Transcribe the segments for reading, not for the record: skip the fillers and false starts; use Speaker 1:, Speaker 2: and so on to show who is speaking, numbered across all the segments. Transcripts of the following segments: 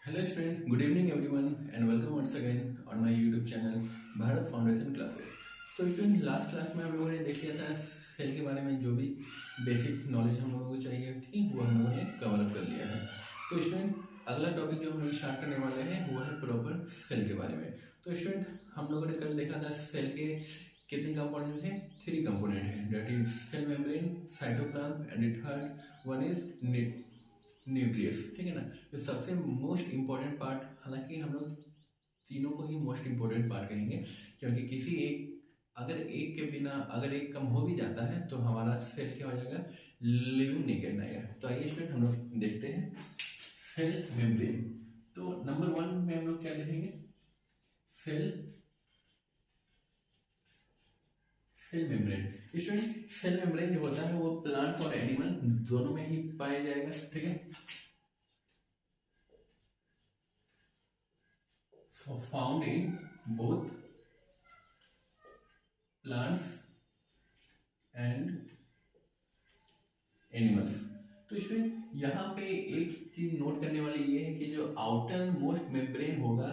Speaker 1: Hello student, good evening everyone and welcome once again on my YouTube channel Bharat foundation classes. तो student last class में हम लोगों ने देख लिया था सेल के बारे में, जो भी बेसिक नॉलेज हम लोगों को चाहिए थी वो हम लोगों ने कवर अप कर लिया है। तो स्टूडेंट अगला टॉपिक जो हम लोग स्टार्ट करने वाले हैं वो है प्रॉपर सेल के बारे में। तो स्टूडेंट हम लोगों ने कल देखा था सेल के कितने कंपोनेंट हैं, 3 कंपोनेंट हैं, that is cell membrane, cytoplasm and third one is nucleus. ठीक है ना। तो सबसे मोस्ट इम्पोर्टेंट पार्ट, हालांकि हम लोग तीनों को ही मोस्ट इम्पोर्टेंट पार्ट कहेंगे, क्योंकि किसी एक अगर एक के बिना अगर एक कम हो भी जाता है तो हमारा सेल क्या हो जाएगा, लिविंग नहीं कहना है। तो आइए स्टूडेंट हम लोग देखते हैं सेल मेम्ब्रेन। तो नंबर 1 में हम लोग क्या लिखेंगे, cell cell membrane. Student cell membrane जो होता है वो प्लांट और एनिमल दोनों में ही पाया जाएगा। ठीक है, found in both plants and animals. तो इसमें यहाँ पे एक चीज नोट करने वाली ये है कि जो आउटर मोस्ट मेम्ब्रेन होगा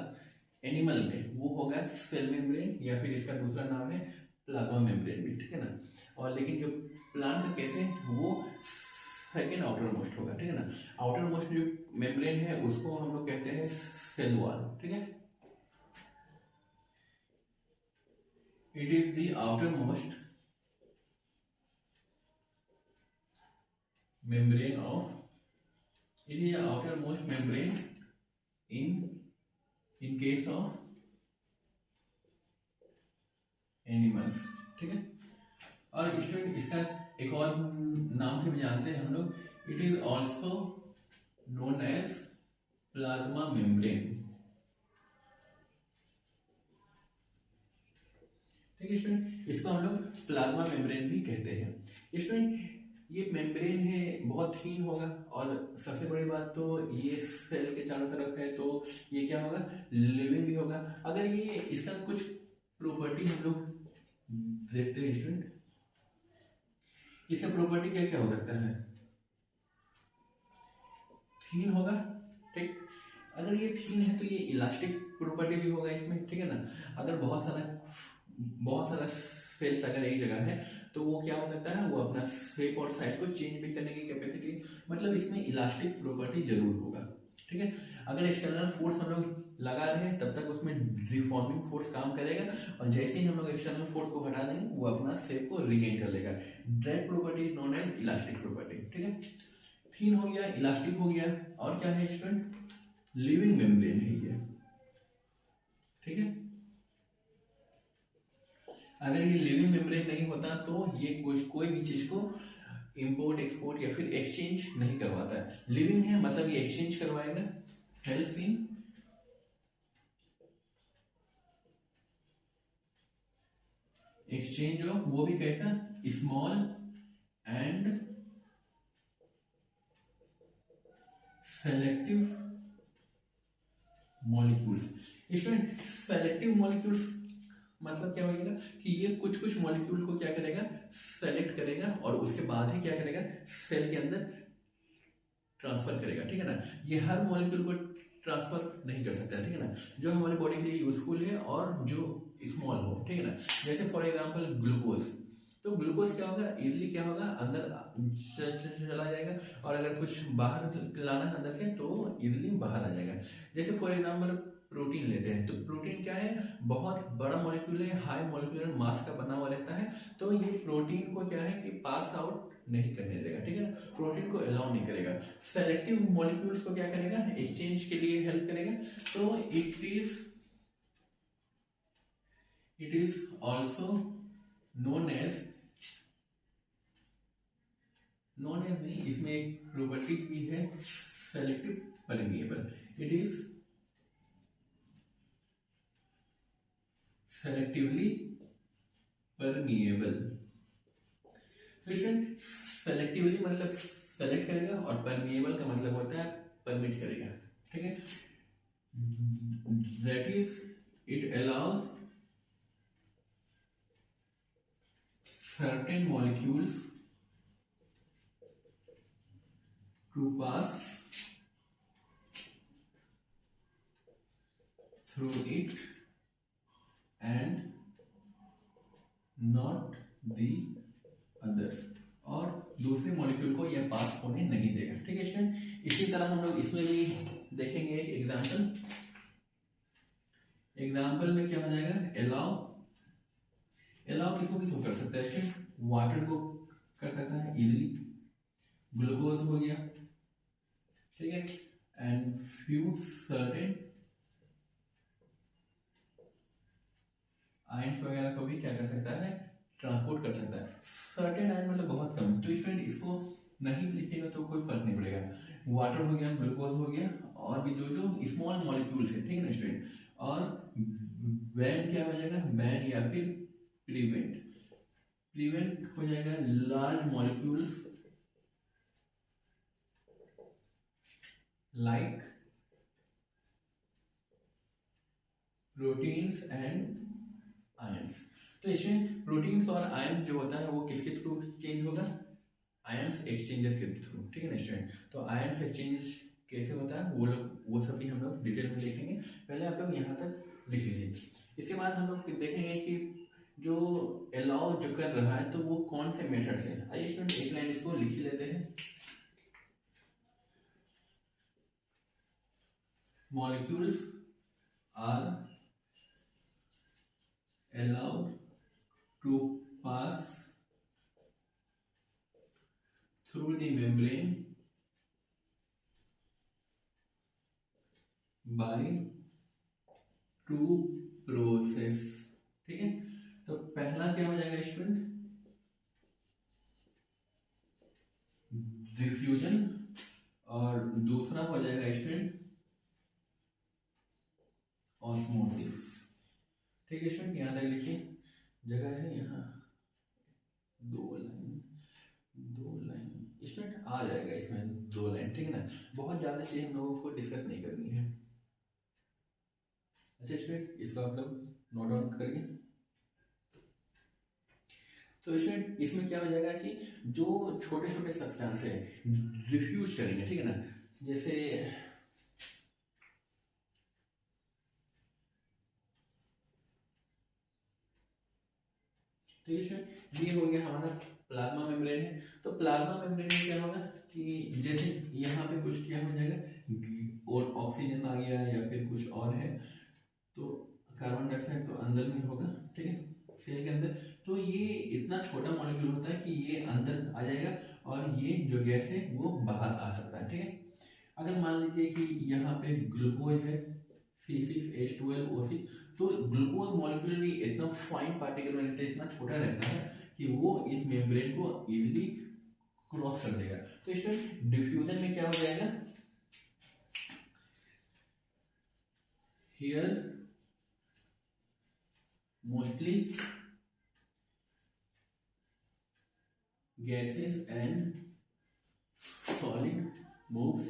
Speaker 1: एनिमल में वो होगा सेल मेम्ब्रेन, या फिर इसका दूसरा नाम है प्लाज्मा मेम्ब्रेन भी। ठीक है ना। और लेकिन जो प्लांट का केस है वो सेकेंड आउटर मोस्ट होगा। ठीक है ना। आउटर मोस्ट जो मेम्ब्रेन है उसको हम लोग कहते हैं सेल वॉल। ठीक है, it is the outermost membrane of it is the outermost membrane in case of animals। ठीक है। और स्टूडेंट इसका एक और नाम से भी जानते हैं हम लोग, it is also known as plasma membrane. ठीक है स्टूडेंट, इसको हम लोग प्लाज्मा मेम्ब्रेन भी कहते हैं। स्टूडेंट ये मेम्ब्रेन है बहुत थीन होगा, और सबसे बड़ी बात तो ये सेल के चारों तरफ है, तो ये क्या होगा, लिविंग भी होगा। अगर ये इसका कुछ प्रॉपर्टी हम लोग देखते हैं स्टूडेंट, इसका प्रॉपर्टी क्या क्या हो सकता है, थीन होगा। ठीक, अगर ये थीन है तो ये इलास्टिक प्रॉपर्टी भी होगा इसमें। ठीक है ना। अगर बहुत सारा सेल्स अगर एक जगह है तो वो क्या हो सकता है, वो अपना शेप और साइज को चेंज भी करने की कैपेसिटी, मतलब इसमें इलास्टिक प्रॉपर्टी जरूर होगा। ठीक है। अगर एक्सटर्नल फोर्स हम लोग लगा रहे हैं तब तक उसमें रिफॉर्मिंग फोर्स काम करेगा, और जैसे ही हम लोग एक्सटर्नल फोर्स को हटा देंगे वो अपना शेप को रिगेन कर लेगा। That property is known as elastic property. ठीक है, थीन हो गया, इलास्टिक हो गया, और क्या है स्टूडेंट, लिविंग मेम्ब्रेन है ये। ठीक है, अगर ये लिविंग मेम्ब्रेन नहीं होता तो ये कोई भी चीज को इंपोर्ट एक्सपोर्ट या फिर एक्सचेंज नहीं करवाता है। लिविंग है मतलब ये एक्सचेंज करवाएगा, हेल्प इन एक्सचेंज ऑफ, वो भी कैसा, small and selective molecules. Student selective molecules मतलब क्या होगा कि ये कुछ कुछ मॉलिक्यूल को क्या करेगा, सेलेक्ट करेगा, और उसके बाद ही क्या करेगा, सेल के अंदर ट्रांसफर करेगा। ठीक है ना। ये हर मॉलिक्यूल को ट्रांसफर नहीं कर सकता। ठीक है ना। जो हमारे बॉडी के लिए यूजफुल है और जो स्मॉल हो। ठीक है ना। जैसे फॉर एग्जांपल ग्लूकोज, तो ग्लूकोज क्या होगा, इजिली क्या होगा, अंदर चला जाएगा, और अगर कुछ बाहर लाना है अंदर से तो इजिली बाहर आ जाएगा। जैसे फॉर एग्जांपल प्रोटीन लेते हैं, तो प्रोटीन क्या है, बहुत बड़ा मॉलिक्यूल है, हाई मॉलिक्यूलर मास का बना हुआ रहता है, तो ये प्रोटीन को क्या है कि पास आउट नहीं करने देगा। ठीक है, प्रोटीन को अलाउ नहीं करेगा। सेलेक्टिव मॉलिक्यूल्स को क्या करेगा, एक्सचेंज के लिए हेल्प करेगा। तो it is also known as नहीं, इसमें एक प्रॉपर्टी भी है, selective permeable. It is selectively permeable. Selectively मतलब सेलेक्ट करेगा, और परमिएबल का मतलब होता है परमिट करेगा। ठीक है, that is it allows certain molecules to pass through it and not the others, और दूसरे मॉलिक्यूल को यह पास होने नहीं देगा। ठीक है स्टूडेंट, इसी तरह हम लोग इसमें भी देखेंगे एक एग्जाम्पल में क्या हो जाएगा, अलाउ किसको किसको कर सकता है स्टूडेंट, वाटर को कर सकता है इजिली, ग्लूकोज हो गया, ठीक है, एंड फ्यू सर्टेन आयंस वगैरह को भी क्या कर सकता है, ट्रांसपोर्ट कर सकता है। सर्टेन आयन मतलब बहुत कम, तो स्टूडेंट इसको नहीं लिखेगा तो कोई फर्क नहीं पड़ेगा। वाटर हो गया, ग्लूकोज हो गया, और भी जो जो स्मॉल मॉलिक्यूल्स है, ठीक है ना स्टूडेंट। और बैंड क्या हो जाएगा, बैंड या फिर प्रीवेंट हो जाएगा large molecules like proteins and ions. तो इसमें प्रोटीन्स और आयन जो होता है वो किसके थ्रू चेंज होगा, आयंस एक्सचेंजर के थ्रू, ठीक है ना स्टूडेंट। तो आयंस एक्सचेंज कैसे होता है वो सब भी हम लोग डिटेल में देखेंगे। पहले आप लोग यहाँ तक लिख लीजिए। इसके बाद हम लोग देखेंगे कि जो अलाउ जो कर रहा है तो वो कौन से मेथड से। आइए स्टूडेंट एक लाइन इसको लिख ही लेते हैं। Molecules are allowed to pass through the membrane by two process, ठीक है। तो पहला क्या हो जाएगा स्टूडेंट, डिफ्यूजन, और दूसरा हो जाएगा स्टूडेंट ऑस्मोसिस, ठीक है स्टूडेंट। यहाँ तक लिखिए, जगह है यहाँ, दो लाइन स्टूडेंट आ जाएगा इसमें, दो लाइन, ठीक है ना। बहुत ज़्यादा चीज़ हम लोगों को डिस्कस नहीं करनी है। अच्छा स्टूडेंट, इसको आप लोग नोट डाउन करिए। तो स्टूडेंट इसमें क्या हो जाएगा कि जो छोटे छोटे सब्सटेंस है रिफ्यूज करेंगे, ठीक है ना। जैसे ठीक है स्टूडेंट, ये हो गया हमारा प्लाज्मा मेम्ब्रेन है। तो प्लाज्मा मेम्ब्रेन में क्या होगा कि जैसे यहाँ पे कुछ क्या हो जाएगा, और ऑक्सीजन आ गया या फिर कुछ और है, तो कार्बन डाइऑक्साइड तो अंदर में होगा, ठीक है, सेल के अंदर। तो ये इतना छोटा मॉलिक्यूल होता है कि ये अंदर आ जाएगा और ये जो गैस है वो बाहर आ सकता है, ठीक है। अगर मान लीजिए कि यहाँ पे ग्लूकोज है C6H12O6, तो ग्लूकोज मॉलिक्यूल भी इतना फाइन पार्टिकल में रहता है, इतना छोटा रहता है कि वो इस मेम्ब्रेन को इजीली क्रॉस कर देगा। तो इसमें डिफ्यूजन में क्या हो जाएगा, here mostly gases and solid moves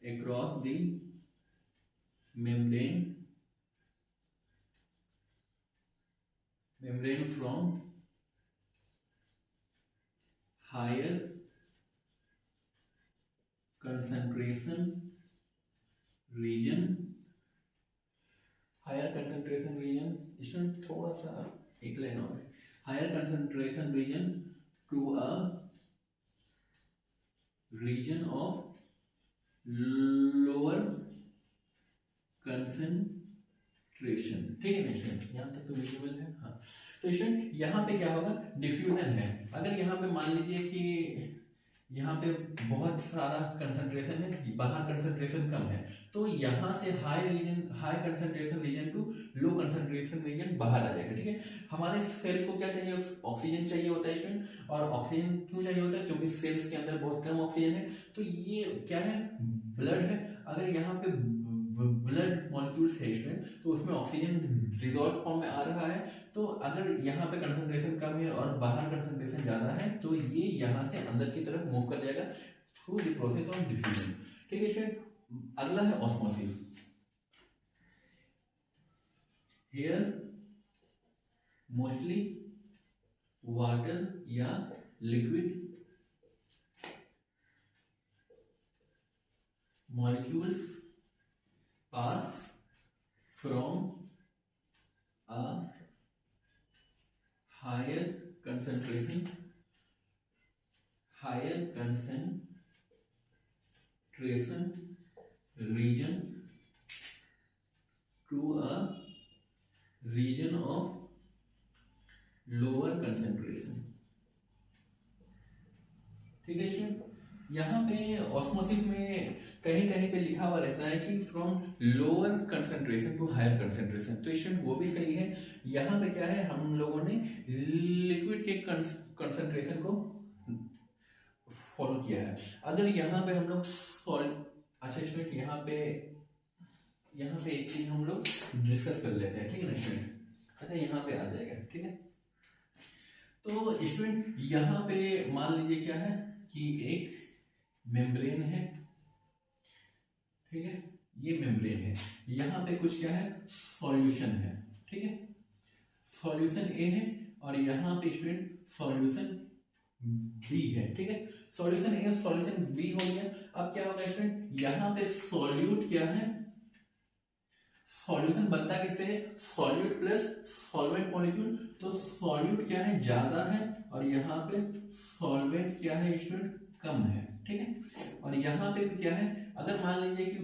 Speaker 1: across the membrane from higher concentration region इसमें थोड़ा सा एक लाइन और है, higher concentration region to a region of lower concentration, ठीक है ना स्टूडेंट, यहाँ तक तो विजिबल है। हाँ, तो स्टूडेंट यहाँ पे क्या होगा, डिफ्यूजन है। अगर यहाँ पे मान लीजिए कि यहाँ पे बहुत सारा कंसंट्रेशन है, बाहर कंसंट्रेशन कम है, तो यहाँ से high concentration region to low concentration region बाहर आ जाएगा, ठीक है। हमारे सेल्स को क्या चाहिए, ऑक्सीजन चाहिए होता है स्टूडेंट। और ऑक्सीजन क्यों चाहिए होता है, क्योंकि सेल्स के अंदर बहुत कम ऑक्सीजन है। तो ये क्या है, ब्लड है। अगर यहाँ पे ब्लड मॉलिक्यूल्स है स्टूडेंट, तो उसमें ऑक्सीजन डिजॉल्व फॉर्म में आ रहा है। तो अगर यहाँ पे कंसंट्रेशन कम है और बाहर कंसंट्रेशन ज़्यादा है, तो ये यहाँ से अंदर की तरफ मूव कर जाएगा through the process of diffusion, ठीक है स्टूडेंट। अगला है ऑस्मोसिस। हियर मोस्टली वाटर या liquid molecules pass from a higher concentration region to a region of lower concentration। ठीक है स्टूडेंट, यहाँ पे ऑस्मोसिस में कहीं कहीं पे लिखा हुआ रहता है कि from lower concentration to higher concentration, तो स्टूडेंट वो भी सही है। यहाँ पे क्या है, हम लोगों ने लिक्विड के कंसंट्रेशन को फॉलो किया है। अगर यहाँ पे हम लोग अच्छा स्टूडेंट, यहाँ पे एक चीज हम लोग डिस्कस कर लेते हैं, ठीक है ना स्टूडेंट। अच्छा यहाँ पे आ जाएगा, ठीक है। तो स्टूडेंट यहाँ पे मान लीजिए क्या है कि एक मेम्ब्रेन है, ठीक है, ये मेम्ब्रेन है, यहाँ पे कुछ क्या है, सॉल्यूशन है, ठीक है, सॉल्यूशन ए है, और यहाँ पे स्टूडेंट सॉल्यूशन बी है, ठीक है। सॉल्यूशन ए सॉल्यूशन बी हो गया। अब क्या होगा स्टूडेंट, यहाँ पे सॉल्यूट क्या है, सॉल्यूशन बनता किससे है, सॉल्यूट प्लस सॉल्वेंट मॉलिक्यूल, तो सॉल्यूट क्या है, ज्यादा है, और यहाँ पे सॉल्वेंट क्या है स्टूडेंट, कम है, ठीक है। और यहाँ पे भी क्या है, अगर मान लीजिए कि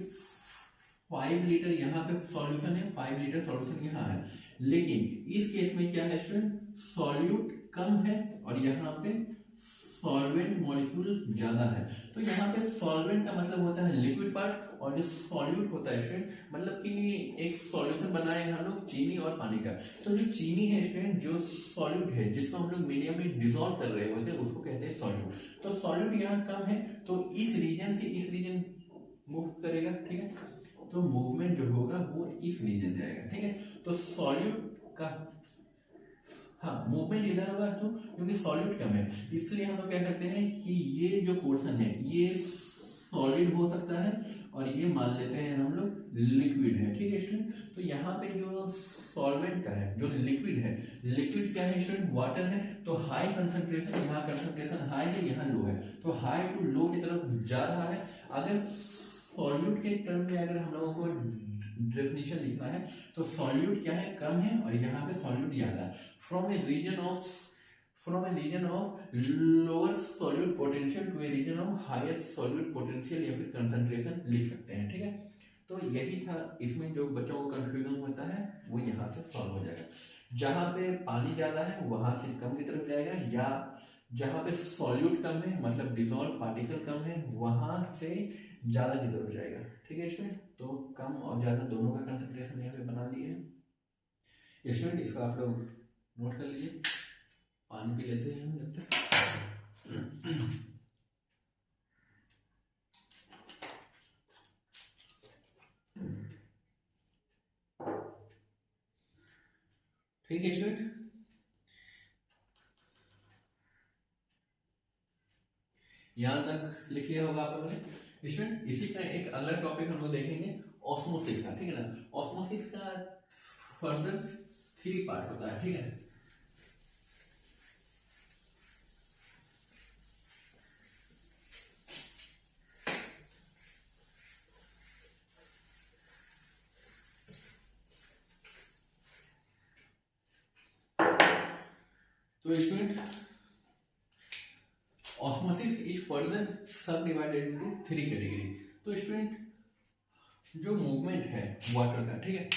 Speaker 1: 5 लीटर यहाँ पे सॉल्यूशन है, 5 लीटर सॉल्यूशन यहाँ है, लेकिन इस केस में क्या है स्टूडेंट, सॉल्यूट कम है और यहाँ पे सॉल्वेंट मॉलिक्यूल ज्यादा है। तो यहाँ पे सॉल्वेंट का मतलब होता है लिक्विड पार्ट, और जो सॉल्यूट होता है स्टूडेंट, मतलब कि एक सॉल्यूशन बनाए हम लोग चीनी और पानी का, तो जो चीनी है स्टूडेंट, जो सॉल्यूट है जिसको हम लोग मीडियम में डिसॉल्व कर रहे होते हैं, उसको कहते हैं सॉल्यूट। तो सॉल्यूट यहाँ कम है, तो इस रीजन से इस रीजन मूव करेगा, ठीक है, तो मूवमेंट जो होगा वो इस रीजन जाएगा, ठीक है। तो सॉल्यूट का मूवमेंट इधर होगा, क्यों, क्योंकि सॉल्यूट कम है, इसलिए हम लोग कह सकते हैं कि ये जो पोर्शन है ये सॉलिड हो सकता है, और ये मान लेते हैं हम लोग लिक्विड है, ठीक है स्टूडेंट। तो यहाँ पे जो सॉल्वेंट का है, जो लिक्विड है, लिक्विड क्या है स्टूडेंट, वाटर है, तो हाई कंसंट्रेशन, यहाँ कंसंट्रेशन हाई है, यहाँ लो है, तो हाई टू लो की तरफ जा रहा है। अगर सॉल्यूट के टर्म में अगर हम लोगों को डेफिनेशन लिखना है, तो सॉल्यूट क्या है, कम है, और यहाँ पे सॉल्यूट ज्यादा है। From a region of lower solute potential to a region of higher solute potential, या फिर कंसंट्रेशन लिख सकते हैं, ठीक है। तो यही था, इसमें जो बच्चों को कंफ्यूजन होता है वो यहाँ से सॉल्व हो जाएगा। जहाँ पे पानी ज्यादा है वहां से कम की तरफ जाएगा, या जहाँ पे सॉल्यूट कम है मतलब डिसॉल्व पार्टिकल कम है, वहां से ज्यादा की तरफ जाएगा, ठीक है स्टूडेंट। तो कम और ज्यादा दोनों का कंसंट्रेशन यहाँ पे बना लिए हैं स्टूडेंट, इसको आप लोग नोट कर लीजिए। पानी पी लेते हैं जब तक। ठीक है स्टूडेंट, यहां तक लिख लिया होगा आप लोगों ने स्टूडेंट। इसी का एक अलग टॉपिक हम लोग देखेंगे, ऑस्मोसिस का, ठीक है ना। ऑस्मोसिस का फर्दर 3 पार्ट होता है, ठीक है। तो स्टूडेंट, ऑस्मोसिस इज फर्दर सब डिवाइडेड इनटू 3 कैटेगरी। तो स्टूडेंट, जो मूवमेंट है वाटर का, ठीक है,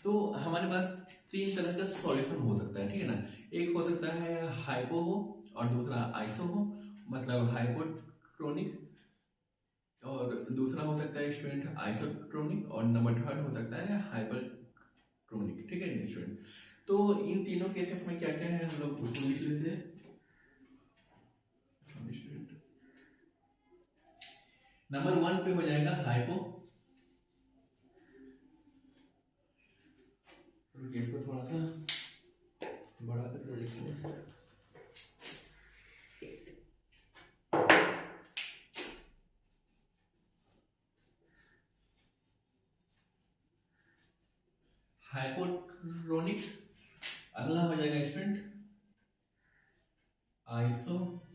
Speaker 1: तो हमारे पास 3 तरह का सॉल्यूशन हो सकता है, ठीक है ना। एक हो सकता है हाइपो हो, और दूसरा आइसो हो, मतलब हाइपोट्रोनिक, और दूसरा हो सकता है स्टूडेंट आइसोट्रोनिक, और नंबर 3 हो सकता है हाइपरट्रोनिक, ठीक है स्टूडेंट। तो इन तीनों केसेस में क्या क्या है हम लोग उसको लिख लेते हैं। नंबर 1 पे हो जाएगा हाइपो, इसको थोड़ा सा बड़ा करके लिखते हैं। हाइपोट्रोनिक, अगला हो जाएगा स्टूडेंट आइसोट्रोनिक,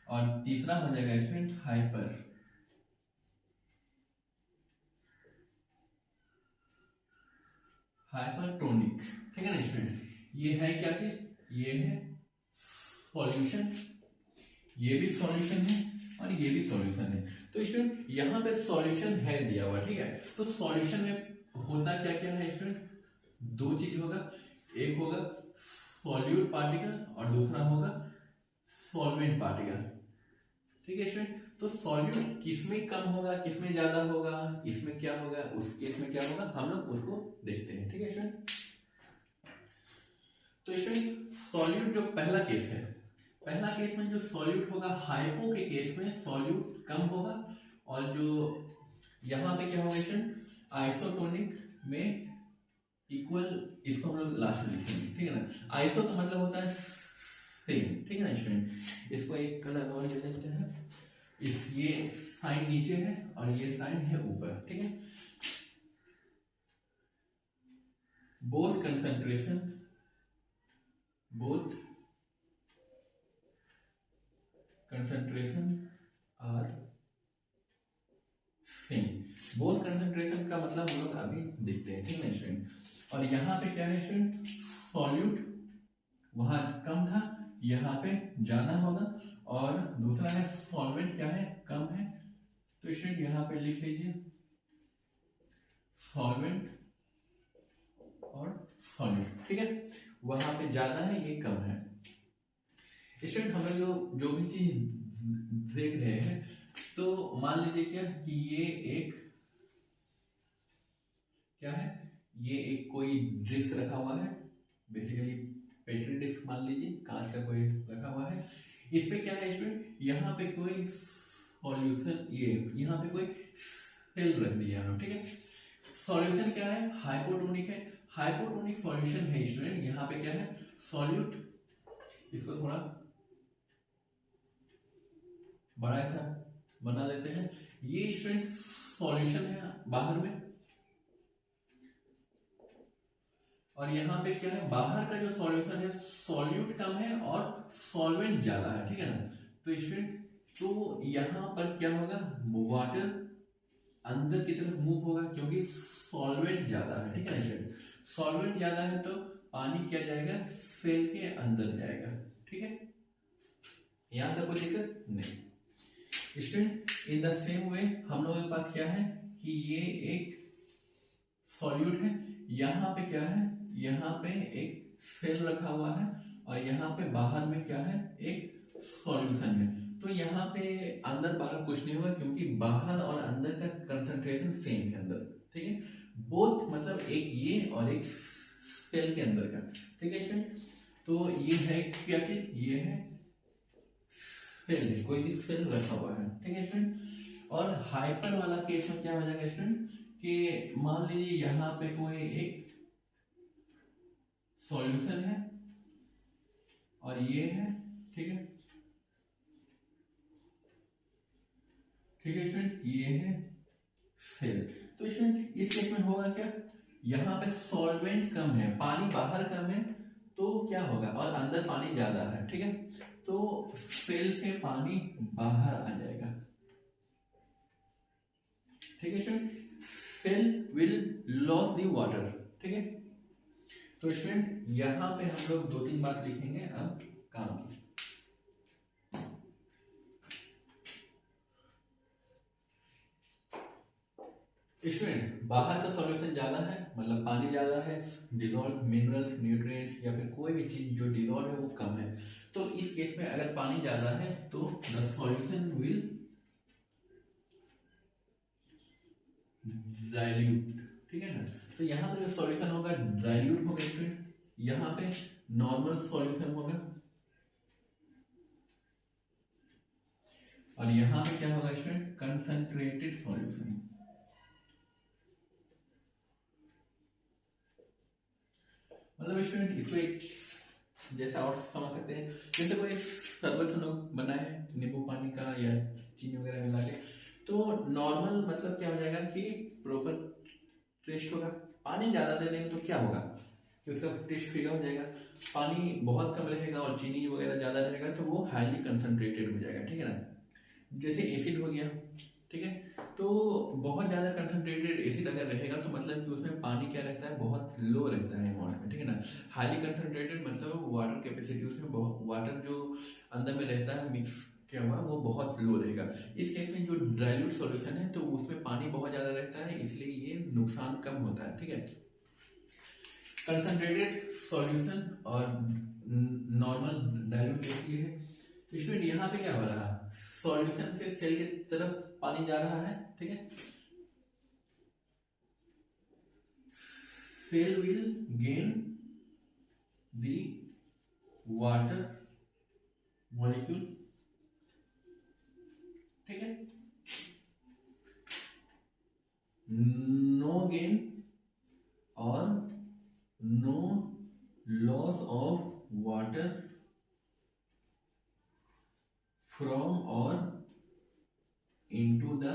Speaker 1: और तीसरा हो जाएगा स्टूडेंट हाइपरटोनिक। ठीक है ना स्टूडेंट, ये है क्या चीज, ये है सॉल्यूशन, ये भी सॉल्यूशन है और ये भी सॉल्यूशन है। तो स्टूडेंट यहाँ पे सॉल्यूशन है दिया हुआ, ठीक है। तो सॉल्यूशन में होता क्या क्या है स्टूडेंट, दो चीज होगा, एक होगा सॉल्यूट पार्टिकल और दूसरा होगा सॉल्वेंट पार्टिकल। ठीक है स्टूडेंट, तो सॉल्यूट किसमें कम होगा किसमें ज्यादा होगा, इसमें क्या होगा उस केस में क्या होगा, हम लोग उसको देखते हैं। ठीक है स्टूडेंट, तो स्टूडेंट सॉल्यूट जो पहला केस है, पहला केस में जो सॉल्यूट होगा हाइपो के केस में सॉल्यूट कम होगा, और जो यहाँ पे क्या होगा स्टूडेंट आइसोटोनिक में इक्वल, इसको हम लोग लास्ट में लिखेंगे। ठीक है ना, आइसो का मतलब होता है सेम। ठीक है ना स्टूडेंट, इसको एक कलर और दे देते हैं, इस ये साइन नीचे है और ये साइन है ऊपर। ठीक है, both concentration are same. Both concentration का मतलब हम लोग अभी देखते हैं। ठीक है स्टूडेंट, और यहाँ पे क्या है स्टूडेंट, सॉल्यूट वहां कम था, यहाँ पे ज्यादा होगा, और दूसरा है सॉल्वेंट क्या है, कम है। तो स्टूडेंट यहाँ पे लिख लीजिए सॉल्वेंट और सॉल्यूट। ठीक है, वहां पे ज्यादा है, ये कम है। स्टूडेंट हमें जो भी चीज देख रहे हैं, तो मान लीजिए क्या कि ये एक क्या है, ये एक कोई डिस्क रखा हुआ है, बेसिकली पेट्री डिस्क मान लीजिए, कांच का कोई रखा हुआ है। इस पे क्या है स्टूडेंट, यहाँ पे कोई सॉल्यूशन, ये यहाँ पे कोई सेल रख दिया है। ठीक है, सॉल्यूशन क्या है, हाइपोटोनिक है, हाइपोटोनिक सॉल्यूशन है स्टूडेंट। यहाँ पे क्या है सॉल्यूट, इसको थोड़ा बड़ा ऐसा बना लेते हैं, ये स्टूडेंट सॉल्यूशन है बाहर में, और यहाँ पे क्या है बाहर का जो सॉल्यूशन है सॉल्यूट कम है और सॉल्वेंट ज्यादा है। ठीक है ना, तो स्टूडेंट तो यहाँ पर क्या होगा, वाटर अंदर की तरफ मूव होगा क्योंकि सॉल्वेंट ज्यादा है। ठीक है ना स्टूडेंट, सॉल्वेंट ज्यादा है तो पानी क्या जाएगा, सेल के अंदर जाएगा। ठीक है, यहाँ तक कोई दिक्कत नहीं। Student in the same way हम लोगों के पास क्या है कि ये एक सॉल्यूट है, यहाँ पे क्या है, यहाँ पे एक सेल रखा हुआ है, और यहाँ पे बाहर में क्या है एक सॉल्यूशन है। तो यहाँ पे अंदर बाहर कुछ नहीं होगा क्योंकि बाहर और अंदर का कंसंट्रेशन सेम है अंदर। ठीक है, बोथ मतलब एक ये और एक सेल के अंदर का। ठीक है स्टूडेंट, तो ये है क्या चीज, ये है सेल है, कोई भी सेल रखा हुआ है। ठीक है स्टूडेंट, और हाइपर वाला केस में क्या हो जाएगा स्टूडेंट कि मान लीजिए यहाँ पे कोई एक सॉल्यूशन है और ये है। ठीक है, ठीक है स्टूडेंट, ये है सेल। तो स्टूडेंट इस केस में होगा क्या, यहाँ पे सॉल्वेंट कम है, पानी बाहर कम है, तो क्या होगा, और अंदर पानी ज्यादा है। ठीक है, तो सेल से पानी बाहर आ जाएगा। ठीक है student, cell will loss the water. ठीक है, तो स्टूडेंट यहाँ पे हम लोग दो तीन बात लिखेंगे अब काम की। स्टूडेंट बाहर का सॉल्यूशन ज्यादा है, मतलब पानी ज्यादा है, डिजॉल्व मिनरल्स न्यूट्रिएंट या फिर कोई भी चीज जो डिजॉल्व है वो कम है। तो इस केस में अगर पानी ज्यादा है तो द सॉल्यूशन विल डाइल्यूट। ठीक है ना, तो यहाँ पे जो सॉल्यूशन होगा डाइल्यूट होगा स्टूडेंट, यहाँ पे नॉर्मल सॉल्यूशन होगा, और यहाँ पे क्या होगा स्टूडेंट कंसंट्रेटेड सॉल्यूशन। मतलब स्टूडेंट इसको एक जैसा और समझ सकते हैं, जैसे कोई शरबत हम लोग बनाए हैं नींबू पानी का या चीनी वगैरह मिला के, तो नॉर्मल मतलब क्या हो जाएगा कि प्रॉपर टेस्ट होगा। पानी ज्यादा दे देंगे तो क्या होगा, कि उसका टेस्ट फीका हो जाएगा। पानी बहुत कम रहेगा और चीनी वगैरह ज़्यादा रहेगा तो वो हाईली कंसनट्रेटेड हो जाएगा, ठीक है ना। जैसे एसिड हो गया, ठीक है, तो बहुत ज़्यादा कंसनट्रेटेड एसिड अगर रहेगा तो मतलब कि उसमें पानी क्या रहता है, बहुत लो रहता है अमाउंट में, ठीक है ना। हाईली कंसनट्रेटेड मतलब वाटर कैपेसिटी, उसमें बहुत वाटर जो अंदर में रहता है मिक्स क्या हुआ वो बहुत लो रहेगा। इस केस में जो डाइल्यूट सॉल्यूशन है तो उसमें पानी बहुत ज़्यादा रहता है, इसलिए ये नुकसान कम होता है, ठीक है। कंसंट्रेटेड सॉल्यूशन और नॉर्मल डाइल्यूट देखिए है। स्टूडेंट यहाँ पे क्या हो रहा है, सॉल्यूशन से सेल की तरफ पानी जा रहा है, ठीक है। Cell will gain the water molecule, ठीक है। नो गेन और no loss of water from और इनटू द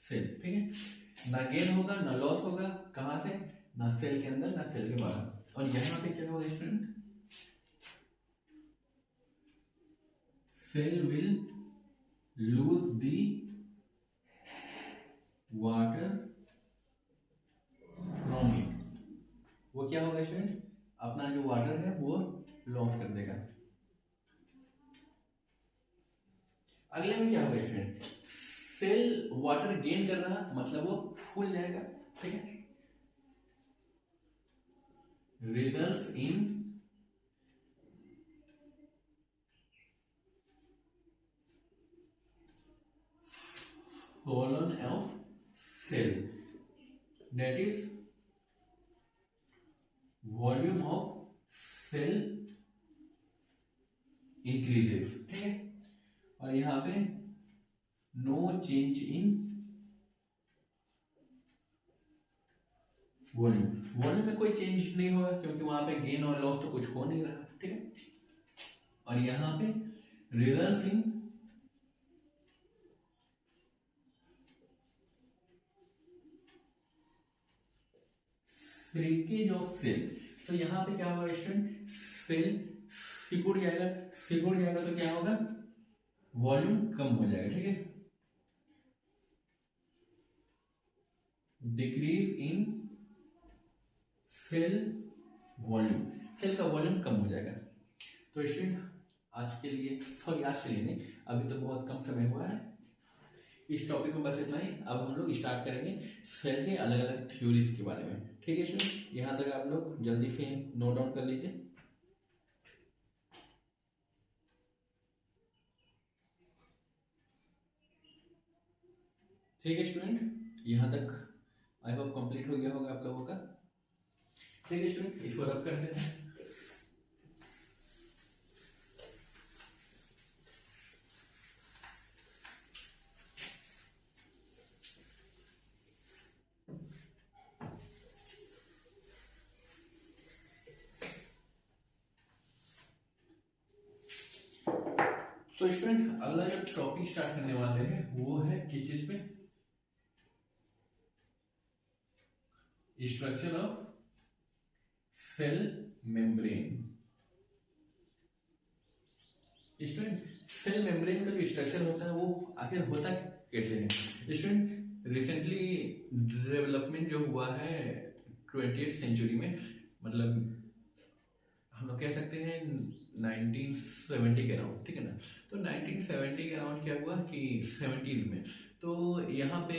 Speaker 1: सेल, ठीक है। ना गेन होगा ना लॉस होगा, कहां से, ना सेल के अंदर ना सेल के बाहर। और यहां पे क्या होगा student, cell will lose the water from it, वो क्या होगा स्टूडेंट, अपना जो वाटर है वो लॉस कर देगा। अगले में क्या होगा स्टूडेंट, सेल वाटर गेन कर रहा मतलब वो फूल जाएगा, ठीक है। Results in swollen of cell, that is volume of cell increases, ठीक है। और यहाँ पे no change in volume, volume में कोई चेंज नहीं होगा क्योंकि वहां पे गेन और लॉस तो कुछ हो नहीं रहा, ठीक है। और यहाँ पे result in shrinkage of cell, तो यहाँ पे क्या होगा स्टूडेंट, सेल सिकुड़ जाएगा, सिकुड़ जाएगा तो क्या होगा, वॉल्यूम कम हो जाएगा, ठीक है। Decrease in cell volume, cell का वॉल्यूम कम हो जाएगा। तो स्टूडेंट आज के लिए, सॉरी आज के लिए नहीं, अभी तो बहुत कम समय हुआ है, इस टॉपिक में बस इतना ही। अब हम लोग स्टार्ट करेंगे सेल के अलग अलग थ्योरीज के बारे में, ठीक है स्टूडेंट। यहाँ तक आप लोग जल्दी से नोट डाउन कर लीजिए। ठीक है स्टूडेंट, यहाँ तक आई होप कंप्लीट हो गया होगा आप लोगों का। ठीक है स्टूडेंट, इसको रब करते हैं। तो स्टूडेंट अगला जो टॉपिक स्टार्ट करने वाले हैं वो है किस चीज पे, structure of cell membrane. Student cell membrane का जो स्ट्रक्चर होता है वो आखिर होता कैसे है। स्टूडेंट रिसेंटली डेवलपमेंट जो हुआ है 20th सेंचुरी में, मतलब हम लोग कह सकते हैं 1970 के अराउंड, ठीक है ना। तो 1970 के अराउंड क्या हुआ कि 70s में तो यहाँ पे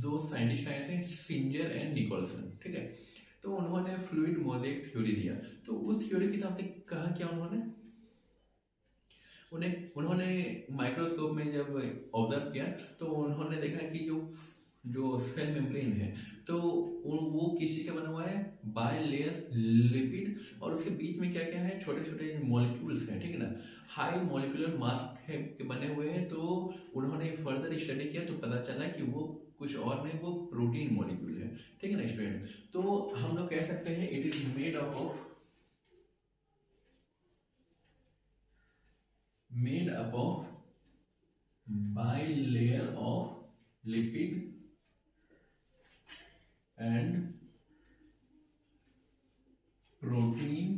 Speaker 1: दो साइंटिस्ट आए थे, सिंजर एंड निकोलसन, ठीक है। तो उन्होंने फ्लूइड मोज़ेक थ्योरी दिया। तो उस थ्योरी के हिसाब से कहा क्या उन्होंने, उन्होंने माइक्रोस्कोप में जब ऑब्जर्व किया तो उन्होंने देखा कि जो जो सेल मेम्ब्रेन है तो वो किसी का बना हुआ है, बाय लेयर लिपिड, और उसके बीच में क्या क्या है, छोटे छोटे मॉलिक्यूल्स हैं, ठीक है ना। हाई मॉलिक्यूलर मास के बने हुए हैं। तो उन्होंने फर्दर स्टडी किया तो पता चला कि वो कुछ और नहीं, वो प्रोटीन मॉलिक्यूल है, ठीक है ना स्टूडेंट। तो हम लोग कह सकते हैं it is made up of bilayer of lipid and protein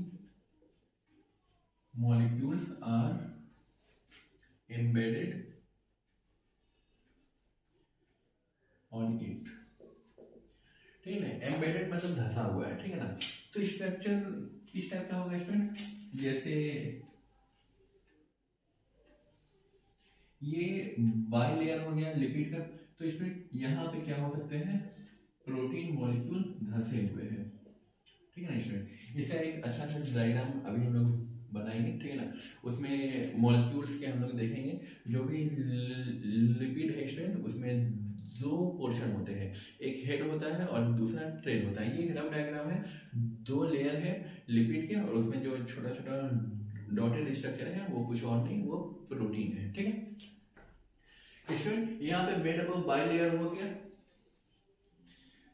Speaker 1: molecules are embedded on it। ठीक है ना, एम्बेडेड मतलब धंसा हुआ है, ठीक है ना। तो स्ट्रक्चर किस टाइप का होगा स्टूडेंट, जैसे ये बाई लेयर हो गया लिपिड का, तो स्टूडेंट यहाँ पे क्या हो सकते हैं, प्रोटीन मॉलिक्यूल धंसे हुए हैं, ठीक है ना स्टूडेंट। इसका एक अच्छा सा डायग्राम अभी हम लोग बनाएंगे, ठीक है ना। उसमें मॉलिक्यूल्स के हम लोग देखेंगे, जो भी लिपिड है स्टूडेंट उसमें दो पोर्शन होते हैं, एक हेड होता है और दूसरा ट्रेल होता है। ये एक रफ डायग्राम है, दो लेयर है लिपिड के और उसमें जो छोटा छोटा डॉटेड स्ट्रक्चर है वो कुछ और नहीं, वो प्रोटीन है, ठीक है स्टूडेंट। यहाँ पे made up of by layer हो गया।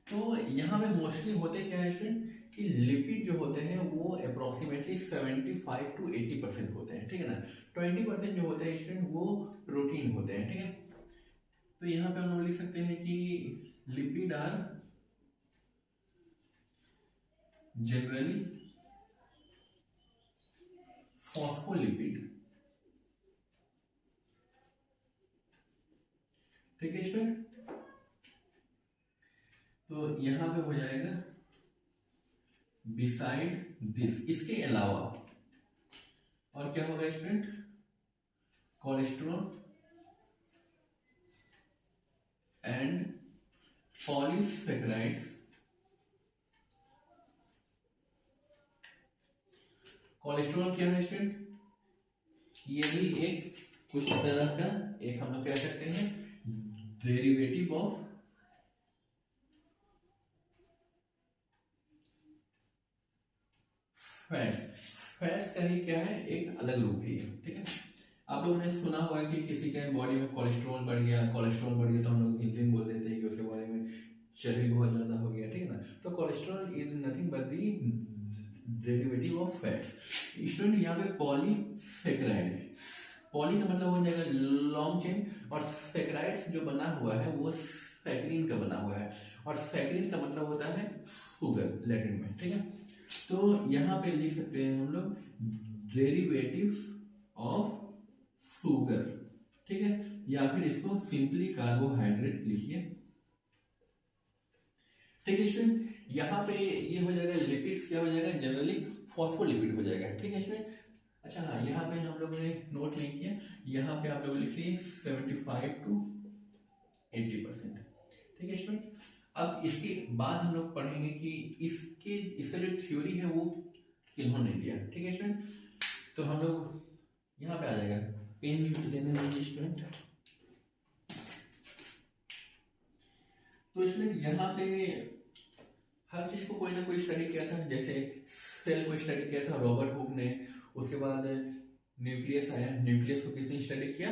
Speaker 1: तो यहाँ पे मोस्टली होते क्या है स्टूडेंट कि लिपिड जो होते हैं वो अप्रोक्सीमेटली 75 to 80% होते हैं, ठीक है ना। 20% जो होते हैं स्टूडेंट वो प्रोटीन होते हैं, ठीक है। तो यहाँ पे हम लोग लिख सकते हैं कि लिपिड आर जनरली फॉस्फोलिपिड, ठीक है स्टूडेंट। तो यहाँ पे हो जाएगा बिसाइड दिस, इसके अलावा और क्या होगा student, cholesterol and polysaccharides. Cholesterol क्या है स्टूडेंट, ये भी एक कुछ तरह का एक हम लोग कह सकते हैं डेरिवेटिव ऑफ फैट्स। फैट्स का ही क्या है, एक अलग रूप है, ठीक है। आप लोगों ने सुना होगा कि किसी के बॉडी में कोलेस्ट्रॉल बढ़ गया, कोलेस्ट्रॉल बढ़ गया तो हम लोग हिंदी में बोल देते हैं कि उसके बारे में चर्बी बहुत ज्यादा हो गया, ठीक है ना। तो cholesterol is nothing but the derivative of fats. Student यहाँ पे पॉलीसैकेराइड, पॉली का मतलब हो जाएगा लॉन्ग चेन और सैकेराइड्स जो बना हुआ है वो सैकरीन का बना हुआ है और सैकरीन का मतलब होता है शुगर लैटिन में, ठीक है। तो यहाँ पे लिख सकते हैं हम लोग डेरिवेटिव्स ऑफ शुगर, ठीक है, या फिर इसको सिंपली कार्बोहाइड्रेट लिखिए, ठीक है स्टूडेंट। यहाँ पे ये हो जाएगा लिपिड्स क्या हो जाएगा, जनरली फॉस्फोलिपिड हो जाएगा, ठीक है स्टूडेंट। अच्छा हाँ, यहाँ पे हम लोगों ने नोट नहीं किया, यहाँ पे आप लोग लिखिए 75 to 80%, ठीक है स्टूडेंट। अब इसके बाद हम लोग पढ़ेंगे कि इसका जो थ्योरी है वो किन्होंने दिया, ठीक है स्टूडेंट। तो हम लोग यहाँ पे आ जाएगा, पेन लेने लीजिए स्टूडेंट। तो स्टूडेंट यहाँ पे हर चीज को कोई ना कोई स्टडी किया था, जैसे सेल को स्टडी किया था रॉबर्ट हुक ने, उसके बाद न्यूक्लियस आया, न्यूक्लियस को किसने स्टडी किया,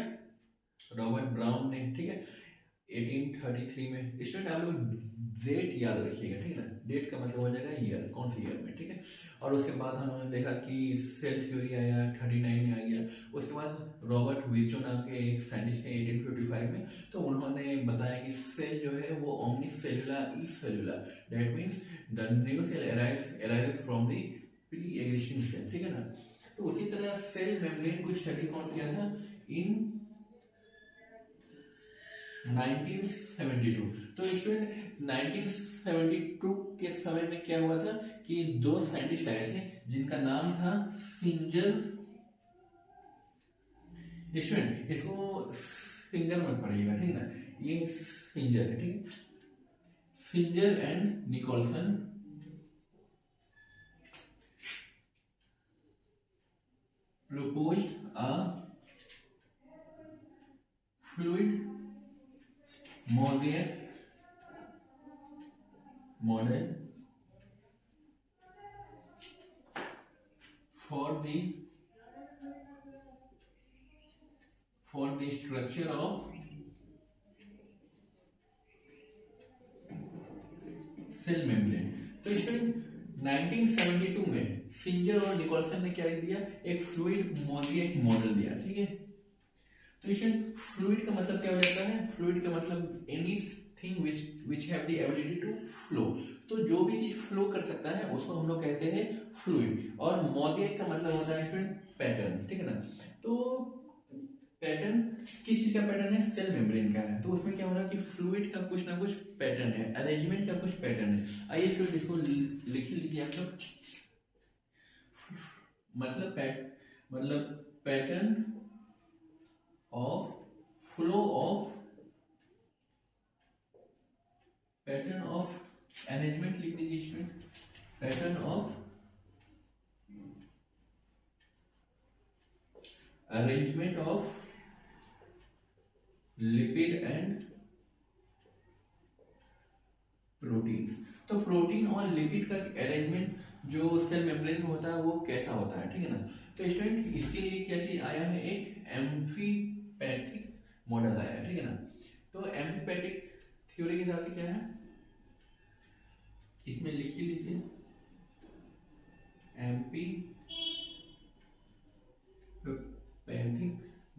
Speaker 1: रॉबर्ट ब्राउन ने, ठीक है 1833 में। स्टूडेंट आप लोग डेट याद रखिएगा, ठीक है ना, डेट का मतलब हो जाएगा ईयर, कौन सी ईयर में, ठीक है। और उसके बाद हमने देखा कि सेल थ्योरी आया 39 में आ गया। उसके बाद रॉबर्ट विर्चो नाम के एक साइंटिस्ट है 1855 में, तो उन्होंने बताया कि सेल जो है वो ओमनी सेलुलर ई सेलुलर, that means the new cell arrives from the pre existing cell, ठीक है ना। तो उसी तरह सेल मेम्ब्रेन को स्टडी कौन किया था, इन 1972। तो स्टूडेंट 1972 के समय में क्या हुआ था कि दो साइंटिस्ट आए थे जिनका नाम था सिंजर, स्टूडेंट इसको सिंजर मत पढ़िएगा, ठीक है ना, ये सिंजर है, ठीक है, Singer and Nicolson proposed a fluid model for the structure of cell membrane. तो स्टूडेंट 1972 में सिंजर और निकोलसन ने क्या दिया, एक फ्लूइड मोज़ेक मॉडल दिया, ठीक है। तो स्टूडेंट फ्लूइड का मतलब क्या हो जाता है, फ्लूइड का मतलब anything which have the ability to flow. तो जो भी चीज फ्लो कर सकता है उसको हम लोग कहते हैं फ्लूइड। और मोज़ेक का मतलब होता है स्टूडेंट पैटर्न, ठीक है ना। तो पैटर्न किस चीज का पैटर्न है, सेल मेम्ब्रेन का है। तो उसमें क्या हो रहा है कि फ्लूइड का कुछ ना कुछ पैटर्न है, अरेंजमेंट का कुछ पैटर्न है। आइए स्टूडेंट इसको लिख ही लीजिए आप लोग। मतलब pattern of flow of, pattern of arrangement लिख दीजिए student, pattern of arrangement of lipid and protein. तो प्रोटीन और लिपिड का अरेंजमेंट जो सेल मेम्ब्रेन में होता है वो कैसा होता है, ठीक है ना। तो स्टूडेंट इसके लिए क्या चीज आया है, एक एम्फीपैथिक मॉडल आया है, ठीक है ना। तो एम्फीपैथिक थ्योरी के हिसाब से क्या है, इसमें लिख ही लीजिए एम्फीपैथिक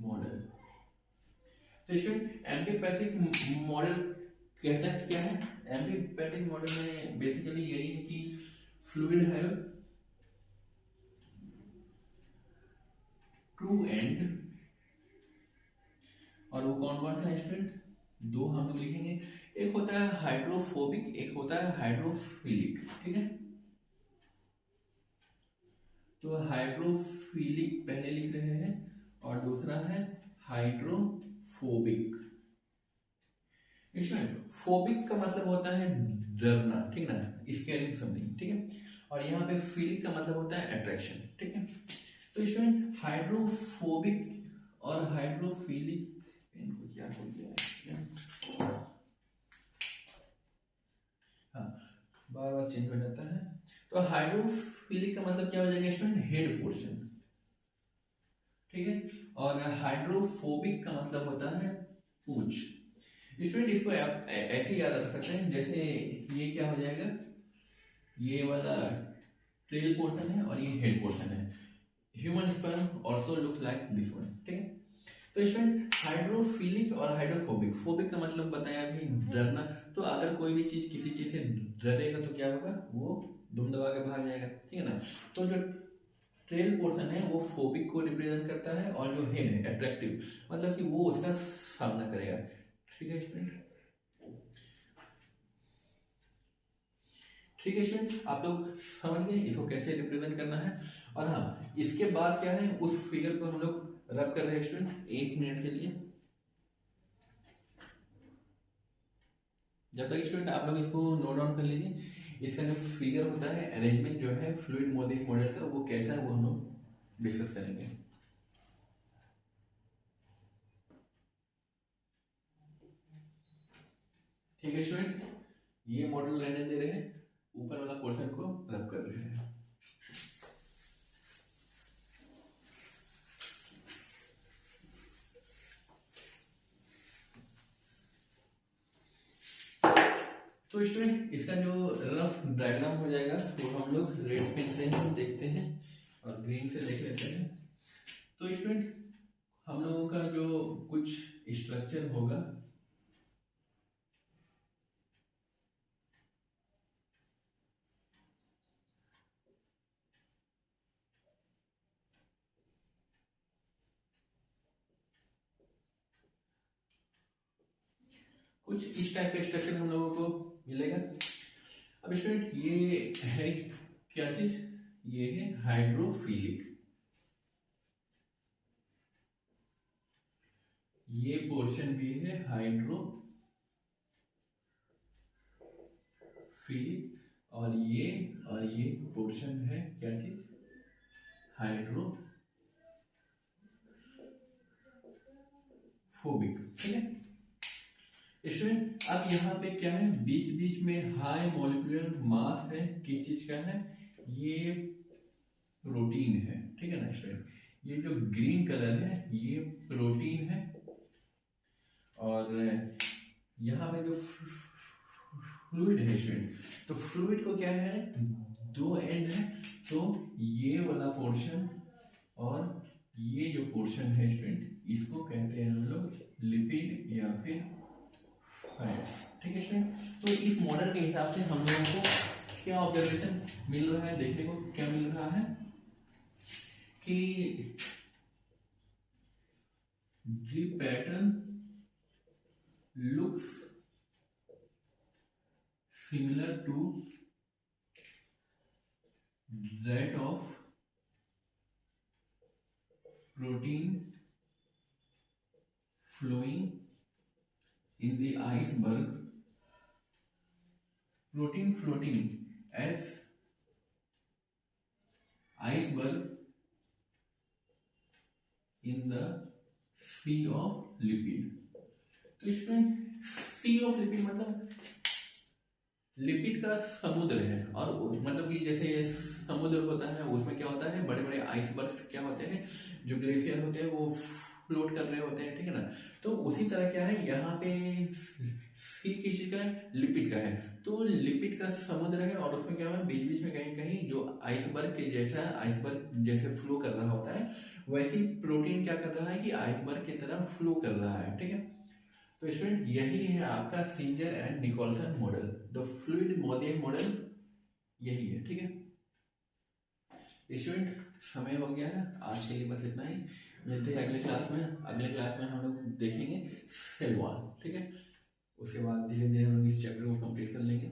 Speaker 1: मॉडल। तो स्टूडेंट एम्फीपैथिक मॉडल कहता क्या है, एम्फीपैथिक मॉडल में बेसिकली यही है कि फ्लूइड है टू एंड, और वो कौन कौन सा है स्टूडेंट, दो हम लोग लिखेंगे। एक होता है हाइड्रोफोबिक, एक होता है हाइड्रोफिलिक, ठीक है। तो हाइड्रोफिलिक पहले लिख रहे हैं और दूसरा है हाइड्रोफोबिक। फोबिक का मतलब होता है डरना, ठीक है ना, स्केरिंग समथिंग, ठीक है। और यहाँ पे फीलिंग का मतलब होता है अट्रैक्शन, ठीक है। तो इसमें हाइड्रोफोबिक और हाइड्रोफिलिक, इनको क्या बोल दिया है, हाँ बार बार चेंज हो जाता है। तो हाइड्रोफिलिक का मतलब क्या हो जाएगा स्टूडेंट, हेड पोर्शन, ठीक है। और हाइड्रोफोबिक का मतलब होता है पूंछ। स्टूडेंट इसको आप ऐसे याद रख सकते हैं, जैसे ये क्या हो जाएगा, ये वाला ट्रेल पोर्शन है और ये हेड पोर्शन है। Human sperm also look like this one, ठीक है। तो स्टूडेंट हाइड्रोफिलिक और हाइड्रोफोबिक, फोबिक का मतलब बताया अभी डरना। तो अगर कोई भी चीज किसी चीज से डरेगा तो क्या होगा, वो दुम दबा के भाग जाएगा, ठीक है ना। तो जो ट्रेल पोर्शन है वो फोबिक को रिप्रेजेंट करता है, और जो हेड है अट्रैक्टिव, मतलब कि वो उसका सामना करेगा, ठीक है स्टूडेंट। ठीक है स्टूडेंट, आप लोग समझ गए इसको कैसे रिप्रेजेंट करना है। और हाँ, इसके बाद क्या है, उस फिगर को हम लोग रब कर रहे हैं स्टूडेंट 1 मिनट के लिए। जब तक स्टूडेंट आप लोग इसको नोट डाउन कर लीजिए, इसका जो फिगर होता है अरेंजमेंट जो है फ्लूइड मोज़ेक मॉडल का, वो कैसा है वो हम लोग डिस्कस करेंगे। ठीक है स्टूडेंट, ये मॉडल रहने दे रहे हैं, ऊपर वाला पोर्शन को रब कर रहे हैं। तो स्टूडेंट इसका जो रफ डायग्राम हो जाएगा वो हम लोग रेड पेन से हम देखते हैं और ग्रीन से देख लेते हैं। तो स्टूडेंट हम लोगों का जो कुछ स्ट्रक्चर होगा, कुछ इस टाइप का स्ट्रक्चर हम लोगों को मिलेगा। अब स्टूडेंट ये है क्या चीज, ये है हाइड्रोफिलिक, ये पोर्शन भी है हाइड्रोफिलिक, और ये पोर्शन है क्या चीज, हाइड्रोफोबिक, ठीक है स्टूडेंट। अब यहाँ पे क्या है, बीच बीच में हाई मॉलिक्यूलर मास है, किस चीज का है, ये प्रोटीन है, ठीक है ना स्टूडेंट। ये जो ग्रीन कलर है ये प्रोटीन है, और यहाँ पे जो फ्लूइड है स्टूडेंट, तो फ्लूइड को क्या है, दो एंड है। तो ये वाला पोर्शन और ये जो पोर्शन है स्टूडेंट, इसको कहते हैं हम लोग लिपिड या फिर फैट, ठीक है स्टूडेंट। तो इस मॉडल के हिसाब से हम लोगों को क्या ऑब्जर्वेशन मिल रहा है, देखने को क्या मिल रहा है कि the pattern looks similar to that of protein flowing in the iceberg. Protein floating as iceberg in the sea of liquid. तो इसमें सी ऑफ लिपिड मतलब लिपिड का समुद्र है, और मतलब कि जैसे समुद्र होता है उसमें क्या होता है, बड़े बड़े आइसबर्ग क्या होते हैं, जो ग्लेशियर होते हैं वो फ्लोट कर रहे होते हैं, ठीक है ना। तो उसी तरह क्या है यहाँ पे सी किसी का है, लिपिड का है, तो लिपिड का समुद्र है और उसमें क्या है बीच बीच में कहीं कहीं जो आइसबर्ग के जैसा आइसबर्ग जैसे फ्लो कर रहा होता है, वैसे ही प्रोटीन क्या कर रहा है कि आइसबर्ग की तरह फ्लो कर रहा है, ठीक है। तो स्टूडेंट यही है आपका Singer and Nicolson model, the fluid mosaic model यही है, ठीक है स्टूडेंट। समय हो गया है, आज के लिए बस इतना ही। मिलते हैं अगले क्लास में। अगले क्लास में हम लोग देखेंगे सेल वॉल, ठीक है। उसके बाद धीरे धीरे हम लोग इस चैप्टर को कंप्लीट कर लेंगे,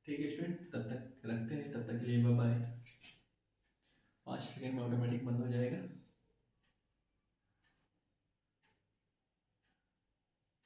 Speaker 1: ठीक है स्टूडेंट। तब तक रखते हैं, तब तक के लिए बाय बाय। 5 सेकंड में ऑटोमेटिक बंद हो जाएगा।